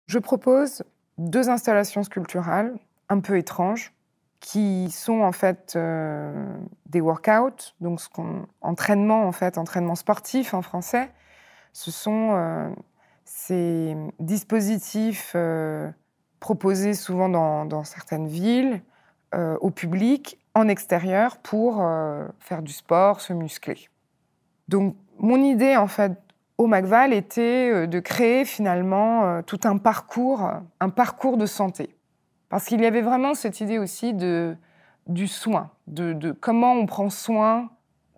Je propose 2 installations sculpturales un peu étranges qui sont en fait des workouts, donc entraînement sportif en français. Ce sont ces dispositifs proposés souvent dans certaines villes au public en extérieur pour faire du sport, se muscler. Donc mon idée en fait au McVal était de créer finalement tout un parcours de santé. Parce qu'il y avait vraiment cette idée aussi du soin, de comment on prend soin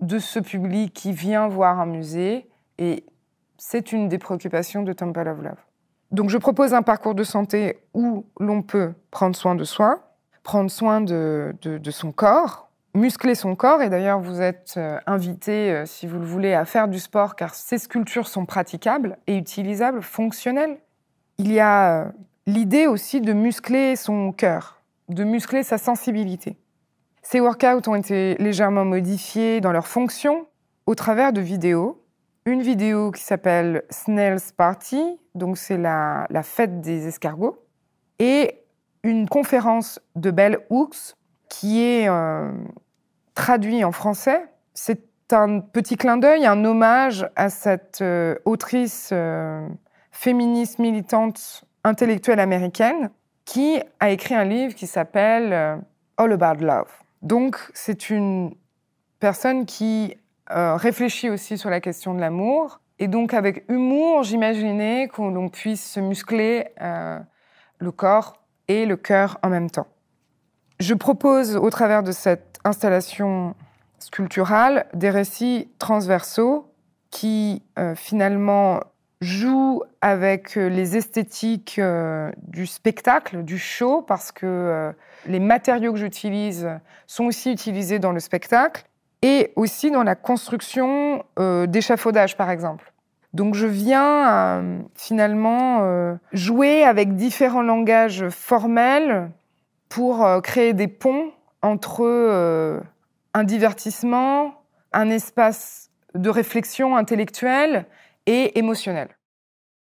de ce public qui vient voir un musée. Et c'est une des préoccupations de Temple of Love. Donc je propose un parcours de santé où l'on peut prendre soin de soi, prendre soin de son corps, muscler son corps. Et d'ailleurs, vous êtes invité, si vous le voulez, à faire du sport, car ces sculptures sont praticables et utilisables, fonctionnelles. Il y a l'idée aussi de muscler son cœur, de muscler sa sensibilité. Ces workouts ont été légèrement modifiés dans leur fonction au travers de vidéos. Une vidéo qui s'appelle Snail's Party, donc c'est la fête des escargots, et une conférence de Bell Hooks qui est traduit en français. C'est un petit clin d'œil, un hommage à cette autrice féministe militante intellectuelle américaine qui a écrit un livre qui s'appelle All About Love. Donc c'est une personne qui réfléchit aussi sur la question de l'amour. Et donc avec humour, j'imaginais qu'on puisse se muscler le corps et le cœur en même temps. Je propose, au travers de cette installation sculpturale, des récits transversaux qui, finalement, jouent avec les esthétiques du spectacle, du show, parce que les matériaux que j'utilise sont aussi utilisés dans le spectacle, et aussi dans la construction d'échafaudages, par exemple. Donc je viens, finalement, jouer avec différents langages formels pour créer des ponts entre un divertissement, un espace de réflexion intellectuelle et émotionnelle.